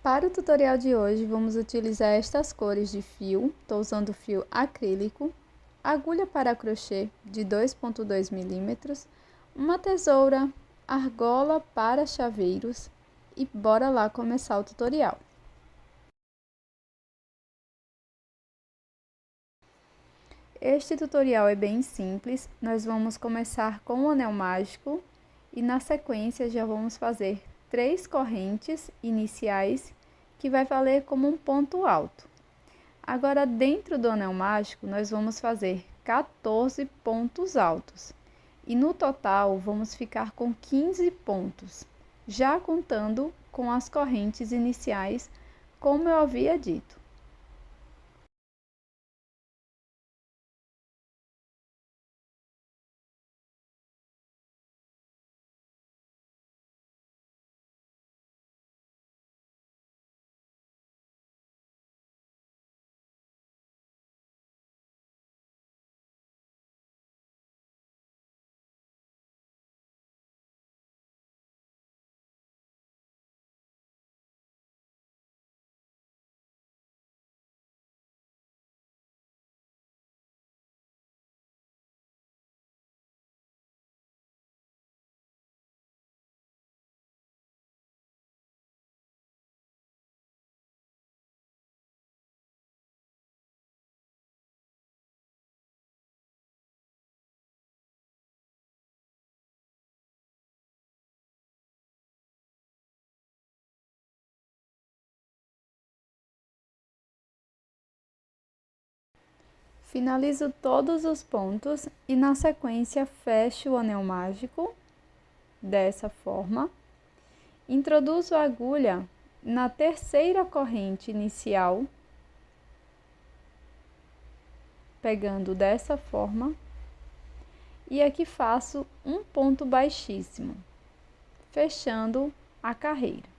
Para o tutorial de hoje, vamos utilizar estas cores de fio. Estou usando fio acrílico, agulha para crochê de 2,2 milímetros, uma tesoura, argola para chaveiros e bora lá começar o tutorial. Este tutorial é bem simples, nós vamos começar com o anel mágico e na sequência já vamos fazer 3 correntes iniciais que vai valer como um ponto alto. Agora, dentro do anel mágico, nós vamos fazer 14 pontos altos e no total vamos ficar com 15 pontos, já contando com as correntes iniciais, como eu havia dito. Finalizo todos os pontos e na sequência fecho o anel mágico dessa forma. Introduzo a agulha na terceira corrente inicial, pegando dessa forma, e aqui faço um ponto baixíssimo, fechando a carreira.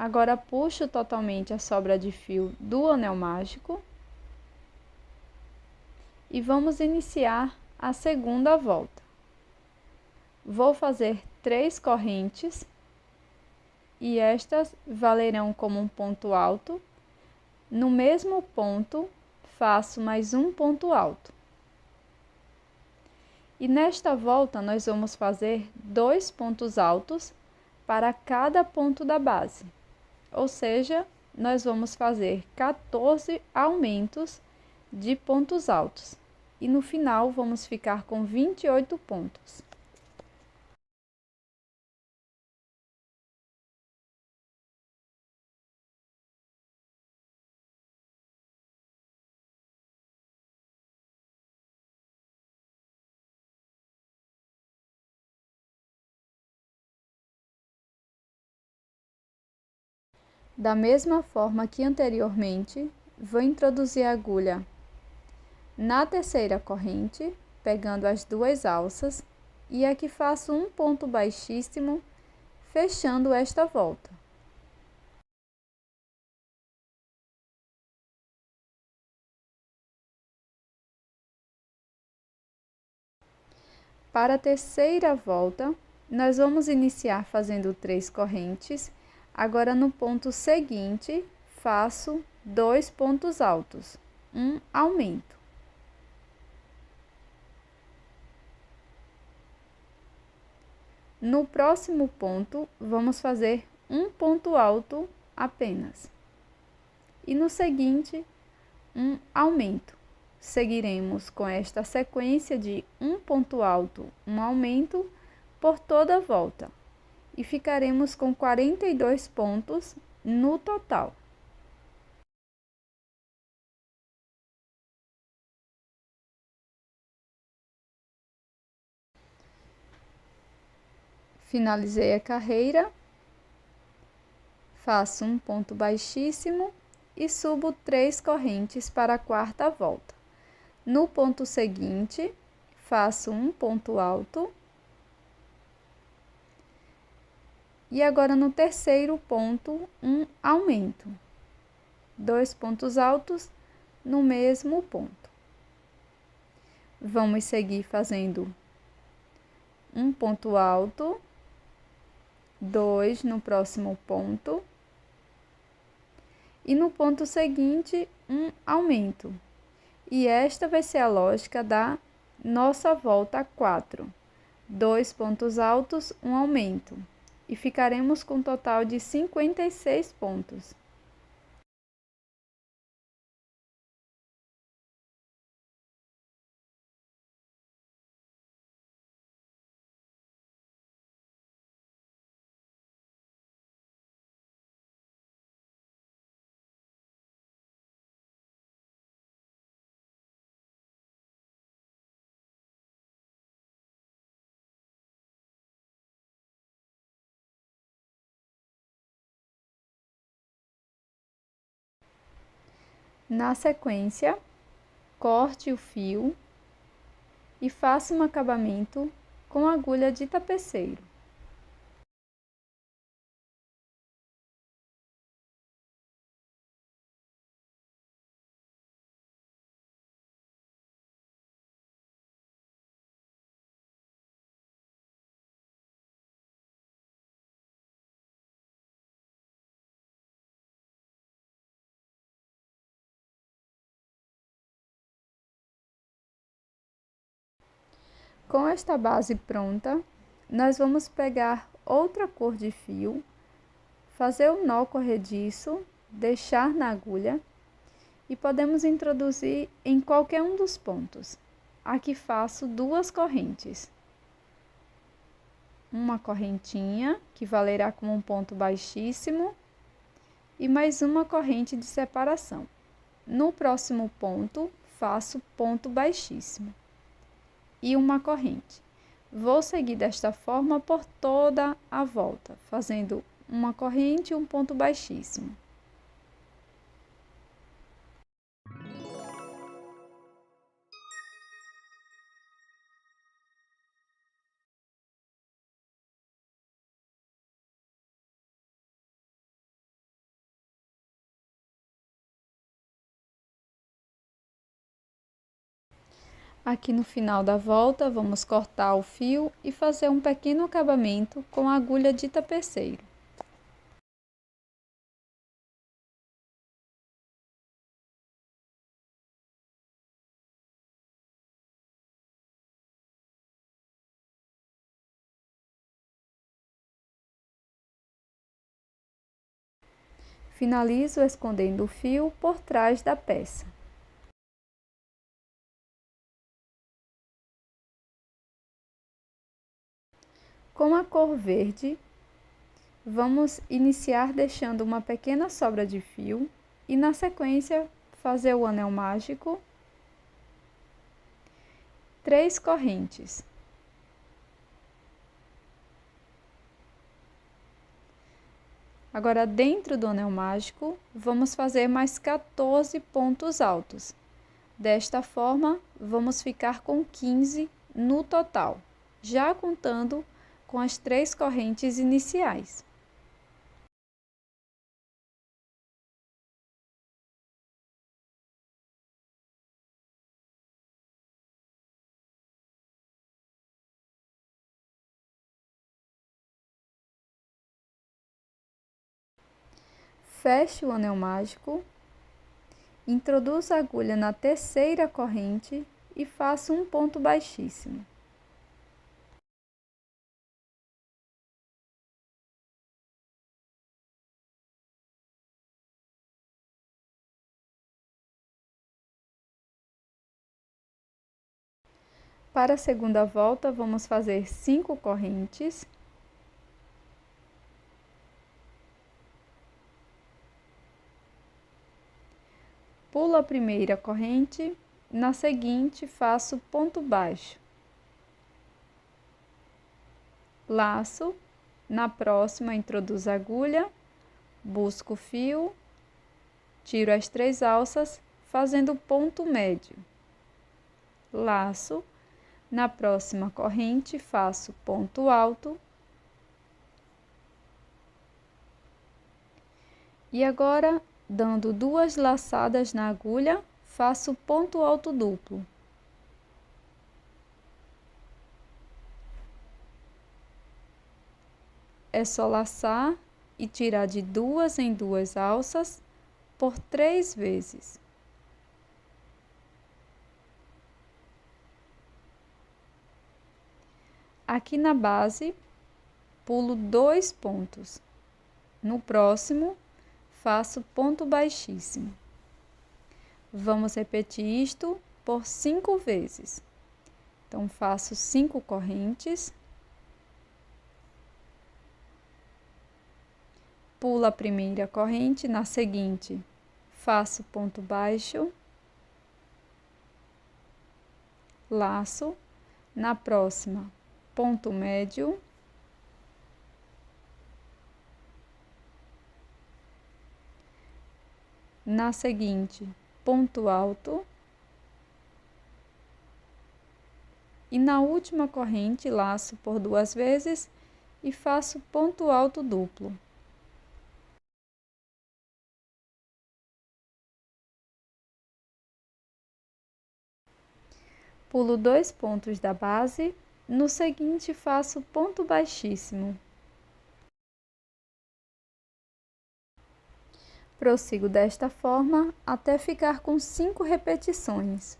Agora puxo totalmente a sobra de fio do anel mágico e vamos iniciar a segunda volta. Vou fazer 3 correntes e estas valerão como um ponto alto. No mesmo ponto, faço mais um ponto alto. E nesta volta, nós vamos fazer 2 pontos altos para cada ponto da base. Ou seja, nós vamos fazer 14 aumentos de pontos altos. E no final, vamos ficar com 28 pontos. Da mesma forma que anteriormente, vou introduzir a agulha na terceira corrente, pegando as 2 alças, e aqui faço um ponto baixíssimo, fechando esta volta. Para a terceira volta, nós vamos iniciar fazendo 3 correntes. Agora, no ponto seguinte, faço 2 pontos altos, um aumento. No próximo ponto, vamos fazer um ponto alto apenas. E no seguinte, um aumento. Seguiremos com esta sequência de um ponto alto, um aumento por toda a volta. E ficaremos com 42 pontos no total. Finalizei a carreira, faço um ponto baixíssimo e subo 3 correntes para a quarta volta. No ponto seguinte, faço um ponto alto. E agora no terceiro ponto, um aumento. 2 pontos altos no mesmo ponto. Vamos seguir fazendo um ponto alto, 2 no próximo ponto e no ponto seguinte um aumento. E esta vai ser a lógica da nossa volta 4. 2 pontos altos, um aumento. E ficaremos com um total de 56 pontos. Na sequência, corte o fio e faça um acabamento com agulha de tapeceiro. Com esta base pronta, nós vamos pegar outra cor de fio, fazer o nó corrediço, deixar na agulha e podemos introduzir em qualquer um dos pontos. Aqui faço 2 correntes. Uma correntinha, que valerá como um ponto baixíssimo, e mais uma corrente de separação. No próximo ponto, faço ponto baixíssimo e uma corrente. Vou seguir desta forma por toda a volta, fazendo uma corrente e um ponto baixíssimo. Aqui no final da volta, vamos cortar o fio e fazer um pequeno acabamento com a agulha de tapeceiro. Finalizo escondendo o fio por trás da peça. Com a cor verde, vamos iniciar deixando uma pequena sobra de fio e na sequência fazer o anel mágico, 3 correntes. Agora, dentro do anel mágico, vamos fazer mais 14 pontos altos. Desta forma, vamos ficar com 15 no total, já contando com as 3 correntes iniciais. Feche o anel mágico, introduza a agulha na terceira corrente e faça um ponto baixíssimo. Para a segunda volta, vamos fazer 5 correntes. Pulo a primeira corrente, na seguinte faço ponto baixo. Laço, na próxima introduzo a agulha, busco o fio, tiro as 3 alças, fazendo ponto médio. Laço, na próxima corrente faço ponto alto. E agora, dando 2 laçadas na agulha, faço ponto alto duplo. é só laçar e tirar de 2 em 2 alças por 3 vezes. Aqui na base, pulo 2 pontos. No próximo, faço ponto baixíssimo. Vamos repetir isto por 5 vezes. Então, faço 5 correntes. Pulo a primeira corrente, na seguinte, faço ponto baixo, laço, na próxima, ponto médio, na seguinte, ponto alto, e na última corrente, laço por 2 vezes e faço ponto alto duplo. Pulo 2 pontos da base, no seguinte faço ponto baixíssimo. Prossigo desta forma até ficar com 5 repetições.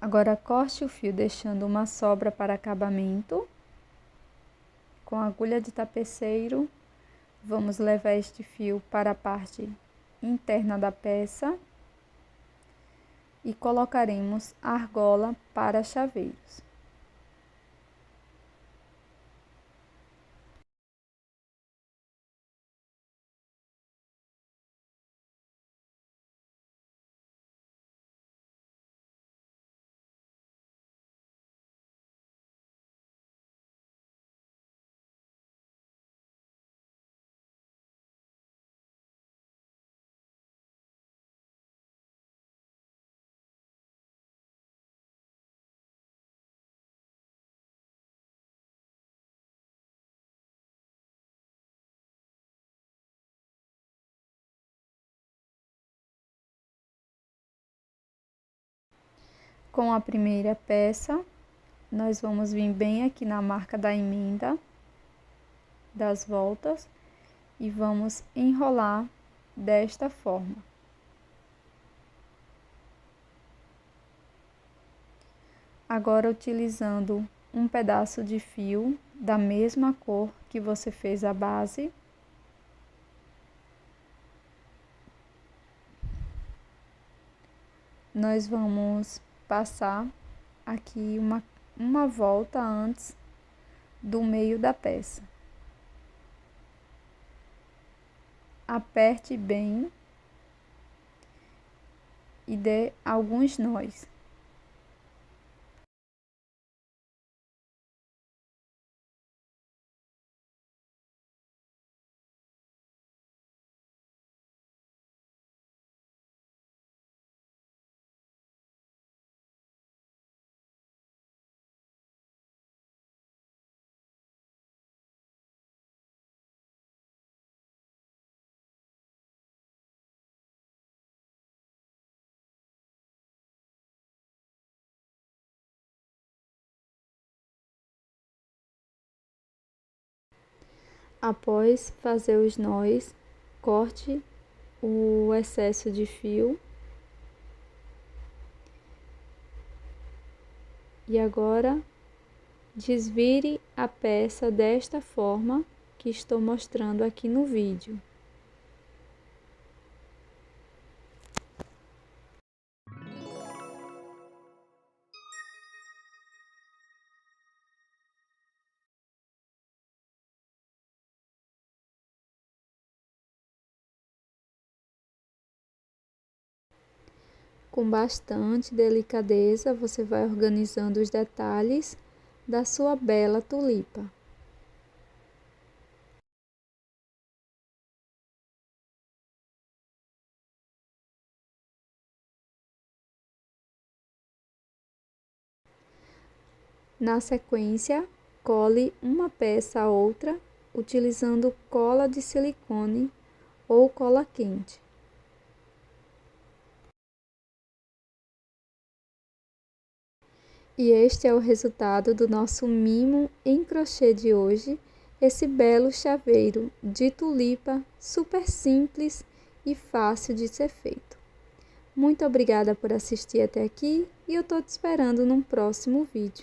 Agora corte o fio deixando uma sobra para acabamento. Com a agulha de tapeceiro, vamos levar este fio para a parte interna da peça e colocaremos a argola para chaveiros. Com a primeira peça, nós vamos vir bem aqui na marca da emenda das voltas e vamos enrolar desta forma. Agora, utilizando um pedaço de fio da mesma cor que você fez a base, nós vamos passar aqui uma volta antes do meio da peça. Aperte bem e dê alguns nós. Após fazer os nós, corte o excesso de fio. E agora, desvire a peça desta forma que estou mostrando aqui no vídeo. Com bastante delicadeza, você vai organizando os detalhes da sua bela tulipa. Na sequência, cole uma peça a outra utilizando cola de silicone ou cola quente. E este é o resultado do nosso mimo em crochê de hoje, esse belo chaveiro de tulipa, super simples e fácil de ser feito. Muito obrigada por assistir até aqui e eu estou te esperando num próximo vídeo.